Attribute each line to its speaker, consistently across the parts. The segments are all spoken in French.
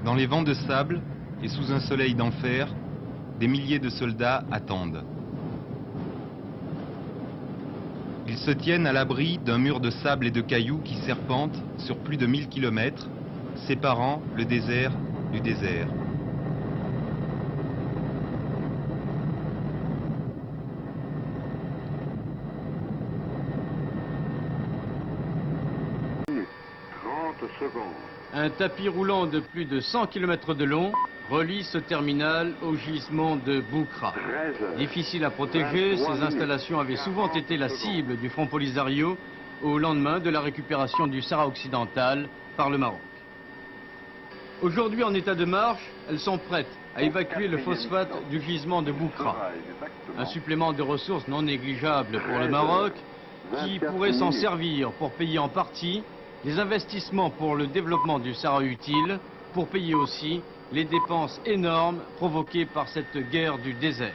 Speaker 1: Dans les vents de sable et sous un soleil d'enfer, des milliers de soldats attendent. Ils se tiennent à l'abri d'un mur de sable et de cailloux qui serpente sur plus de 1000 km, séparant le désert du désert.
Speaker 2: Un tapis roulant de plus de 100 km de long relie ce terminal au gisement de Boukra. Difficile à protéger, ces installations avaient souvent été la cible du Front Polisario au lendemain de la récupération du Sahara occidental par le Maroc. Aujourd'hui en état de marche, elles sont prêtes à évacuer le phosphate du gisement de Boukra. Un supplément de ressources non négligeable pour le Maroc qui pourrait s'en servir pour payer en partie les investissements pour le développement du Sahara utile, pour payer aussi les dépenses énormes provoquées par cette guerre du désert.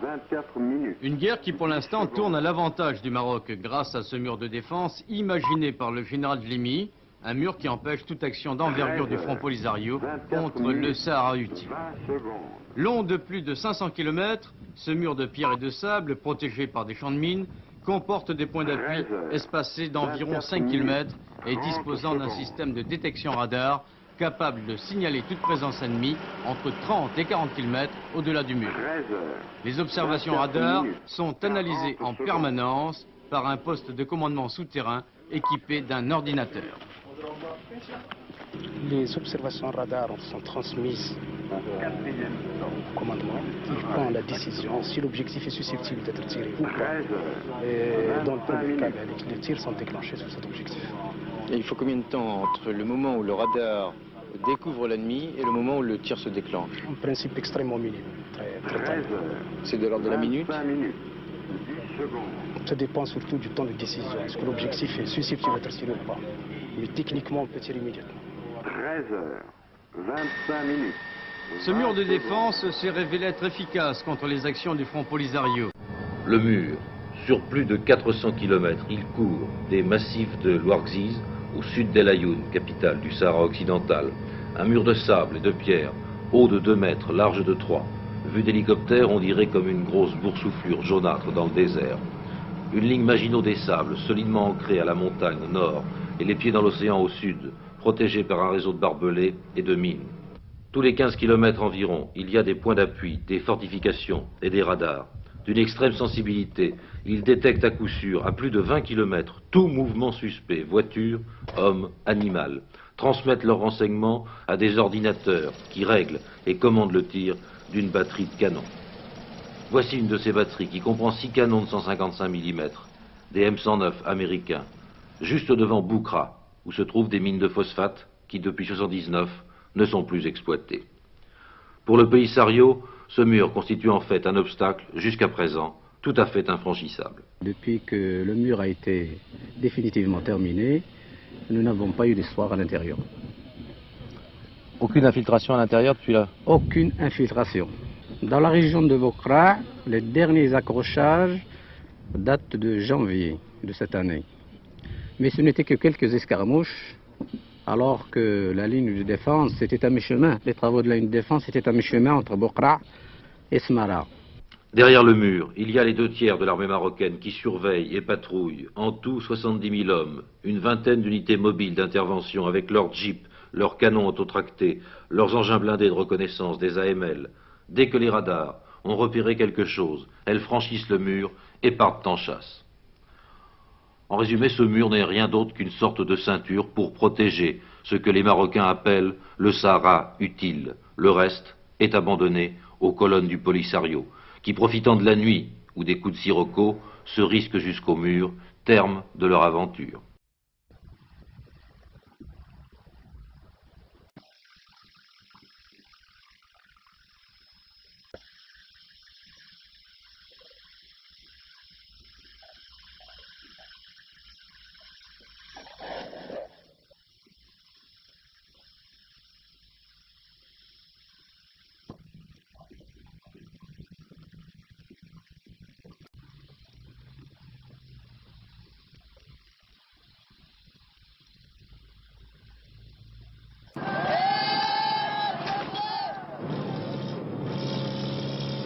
Speaker 3: 13h24.
Speaker 2: Une guerre qui pour l'instant tourne à l'avantage du Maroc grâce à ce mur de défense imaginé par le général Dlimi, un mur qui empêche toute action d'envergure du Front Polisario contre le Sahara utile. Long de plus de 500 km, ce mur de pierre et de sable, protégé par des champs de mines, comporte des points d'appui espacés d'environ 5 km et disposant d'un système de détection radar capable de signaler toute présence ennemie entre 30 et 40 km au-delà du mur. Les observations radar sont analysées en permanence par un poste de commandement souterrain équipé d'un ordinateur.
Speaker 4: Les observations radar sont transmises au commandement qui prend la décision si l'objectif est susceptible d'être tiré ou pas. Et dans le premier cas, les tirs sont déclenchés sur cet objectif.
Speaker 5: Et il faut combien de temps entre le moment où le radar découvre l'ennemi et le moment où le tir se déclenche?
Speaker 4: En principe extrêmement minime, très tard.
Speaker 5: C'est de l'ordre de la minute?
Speaker 4: Ça dépend surtout du temps de décision. Est-ce que l'objectif est susceptible d'être tiré ou pas? Mais techniquement, on peut tirer immédiatement.
Speaker 3: 13h25.
Speaker 2: Ce mur de défense s'est révélé être efficace contre les actions du Front Polisario.
Speaker 6: Le mur, sur plus de 400 km, il court des massifs de l'Ouargziz au sud d'El Ayoun, capitale du Sahara occidental. Un mur de sable et de pierre, haut de 2 mètres, large de 3. Vu d'hélicoptère, on dirait comme une grosse boursouflure jaunâtre dans le désert. Une ligne Maginot des sables, solidement ancrée à la montagne au nord et les pieds dans l'océan au sud, protégée par un réseau de barbelés et de mines. Tous les 15 km environ, il y a des points d'appui, des fortifications et des radars. D'une extrême sensibilité, ils détectent à coup sûr, à plus de 20 km, tout mouvement suspect, voiture, homme, animal, transmettent leurs renseignements à des ordinateurs qui règlent et commandent le tir d'une batterie de canons. Voici une de ces batteries qui comprend 6 canons de 155 mm, des M109 américains, juste devant Boukra, où se trouvent des mines de phosphate qui, depuis 1979, ne sont plus exploitées. Pour le Polisario, ce mur constitue en fait un obstacle, jusqu'à présent, tout à fait infranchissable.
Speaker 7: Depuis que le mur a été définitivement terminé, nous n'avons pas eu d'histoire à l'intérieur.
Speaker 5: Aucune infiltration à l'intérieur depuis là?
Speaker 7: Aucune infiltration. Dans la région de Boukra, les derniers accrochages datent de janvier de cette année. Mais ce n'était que quelques escarmouches, alors que la ligne de défense était à mi-chemin. Les travaux de la ligne de défense étaient à mi-chemin entre Boukra et Smara.
Speaker 6: Derrière le mur, il y a les 2 tiers de l'armée marocaine qui surveillent et patrouillent. En tout, 70 000 hommes, une vingtaine d'unités mobiles d'intervention avec leurs jeeps, leurs canons autotractés, leurs engins blindés de reconnaissance, des AML. Dès que les radars ont repéré quelque chose, elles franchissent le mur et partent en chasse. En résumé, ce mur n'est rien d'autre qu'une sorte de ceinture pour protéger ce que les Marocains appellent le Sahara utile. Le reste est abandonné aux colonnes du Polisario, qui, profitant de la nuit ou des coups de sirocco, se risquent jusqu'au mur, terme de leur aventure.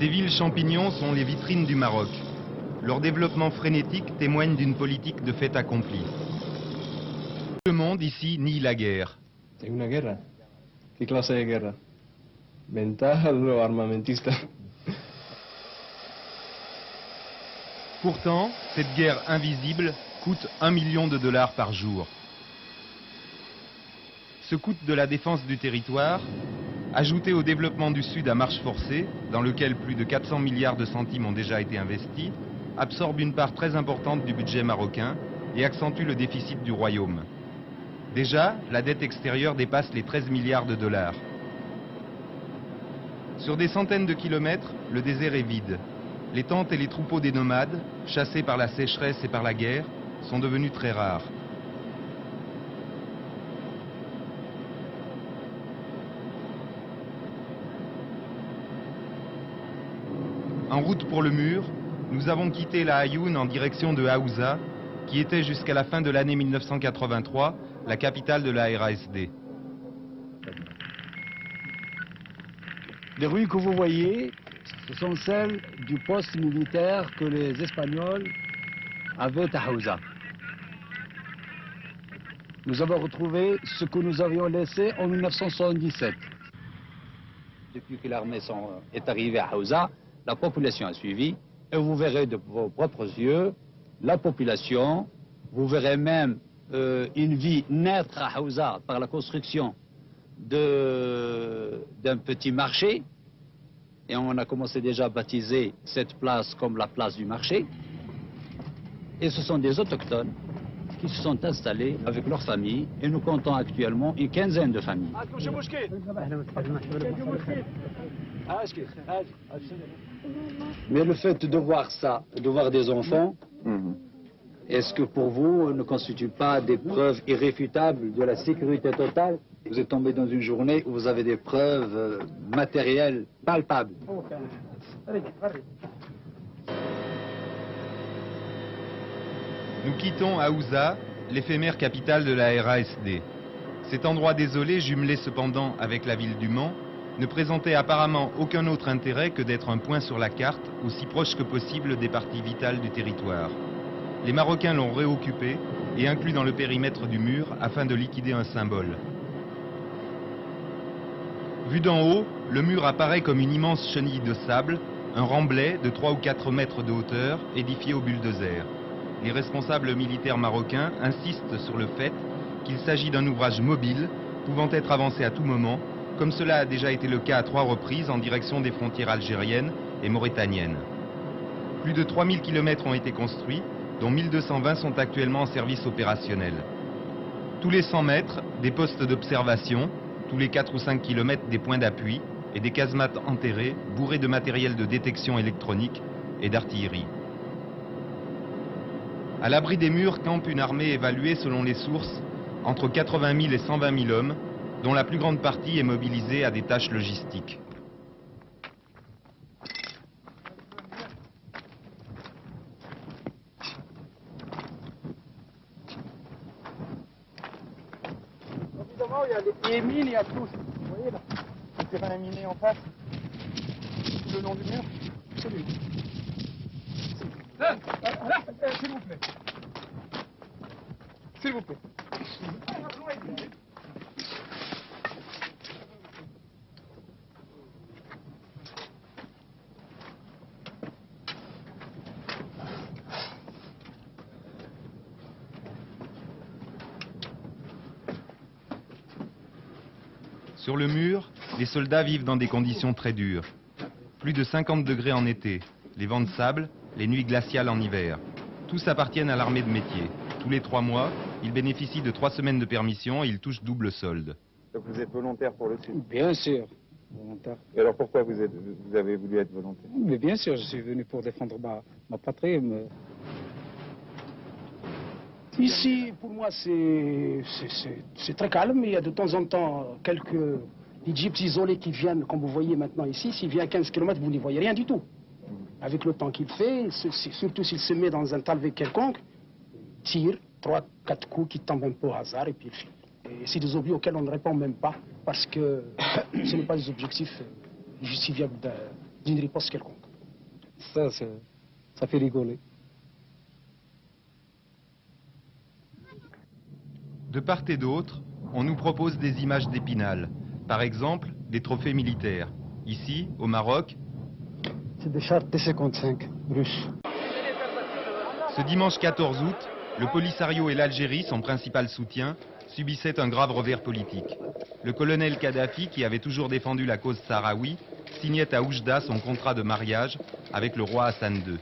Speaker 1: Ces villes champignons sont les vitrines du Maroc. Leur développement frénétique témoigne d'une politique de fait accompli. Le monde ici nie la guerre.
Speaker 3: C'est une guerre. ¿Qué clase de guerra? Mental o armamentista?
Speaker 1: Pourtant, cette guerre invisible coûte $1 million par jour. Ce coût de la défense du territoire, ajouté au développement du Sud à marche forcée, dans lequel plus de 400 milliards de centimes ont déjà été investis, absorbe une part très importante du budget marocain et accentue le déficit du royaume. Déjà, la dette extérieure dépasse les 13 milliards de dollars. Sur des centaines de kilomètres, le désert est vide. Les tentes et les troupeaux des nomades, chassés par la sécheresse et par la guerre, sont devenus très rares. En route pour le mur, nous avons quitté la Aïoun en direction de Haouza, qui était jusqu'à la fin de l'année 1983 la capitale de la RASD.
Speaker 8: Les rues que vous voyez, ce sont celles du poste militaire que les Espagnols avaient à Haouza. Nous avons retrouvé ce que nous avions laissé en 1977. Depuis que l'armée est arrivée à Haouza, la population a suivi et vous verrez de vos propres yeux la population, vous verrez même une vie naître à Haouza par la construction d'un petit marché. Et on a commencé déjà à baptiser cette place comme la place du marché. Et ce sont des autochtones qui se sont installés avec leurs familles. Et nous comptons actuellement une quinzaine de familles. Mais le fait de voir ça, de voir des enfants, est-ce que pour vous ne constitue pas des preuves irréfutables de la sécurité totale? Vous êtes tombé dans une journée où vous avez des preuves matérielles palpables.
Speaker 1: Nous quittons Haouza, l'éphémère capitale de la RASD. Cet endroit désolé, jumelé cependant avec la ville du Mans, ne présentait apparemment aucun autre intérêt que d'être un point sur la carte, aussi proche que possible des parties vitales du territoire. Les Marocains l'ont réoccupé et inclus dans le périmètre du mur afin de liquider un symbole. Vu d'en haut, le mur apparaît comme une immense chenille de sable, un remblai de 3 ou 4 mètres de hauteur édifié au bulldozer. Les responsables militaires marocains insistent sur le fait qu'il s'agit d'un ouvrage mobile, pouvant être avancé à tout moment, comme cela a déjà été le cas à 3 reprises en direction des frontières algériennes et mauritaniennes. Plus de 3000 km ont été construits, dont 1220 sont actuellement en service opérationnel. Tous les 100 mètres, des postes d'observation, tous les 4 ou 5 km des points d'appui et des casemates enterrées bourrées de matériel de détection électronique et d'artillerie. À l'abri des murs campe une armée évaluée selon les sources entre 80 000 et 120 000 hommes, dont la plus grande partie est mobilisée à des tâches logistiques.
Speaker 4: Évidemment, il y a les pieds mines, il y a tout. Vous voyez là, le terrain miné en face, le long du mur. Celui. S'il vous plaît. S'il vous plaît.
Speaker 1: Sur le mur, les soldats vivent dans des conditions très dures. Plus de 50 degrés en été, les vents de sable, les nuits glaciales en hiver. Tous appartiennent à l'armée de métier. Tous les 3 mois, ils bénéficient de 3 semaines de permission et ils touchent double solde.
Speaker 9: Donc vous êtes volontaire pour le Sud?
Speaker 8: Bien sûr, volontaire.
Speaker 9: Et alors pourquoi vous avez voulu être volontaire?
Speaker 8: Mais bien sûr, je suis venu pour défendre ma patrie.
Speaker 4: Ici, pour moi, c'est très calme. Il y a de temps en temps quelques jeeps isolés qui viennent, comme vous voyez maintenant ici. S'il vient à 15 km, vous n'y voyez rien du tout. Avec le temps qu'il fait, surtout s'il se met dans un talvé quelconque, il tire 3-4 coups qui tombent un peu au hasard et puis il file. Et c'est des objets auxquels on ne répond même pas parce que ce n'est pas des objectifs justifiables d'une riposte quelconque.
Speaker 3: Ça fait rigoler.
Speaker 1: De part et d'autre, on nous propose des images d'Épinal. Par exemple, des trophées militaires. Ici, au Maroc,
Speaker 10: c'est des chars T-55 russes.
Speaker 1: Ce dimanche 14 août, le Polisario et l'Algérie, son principal soutien, subissaient un grave revers politique. Le colonel Kadhafi, qui avait toujours défendu la cause sahraoui, signait à Oujda son contrat de mariage avec le roi Hassan II.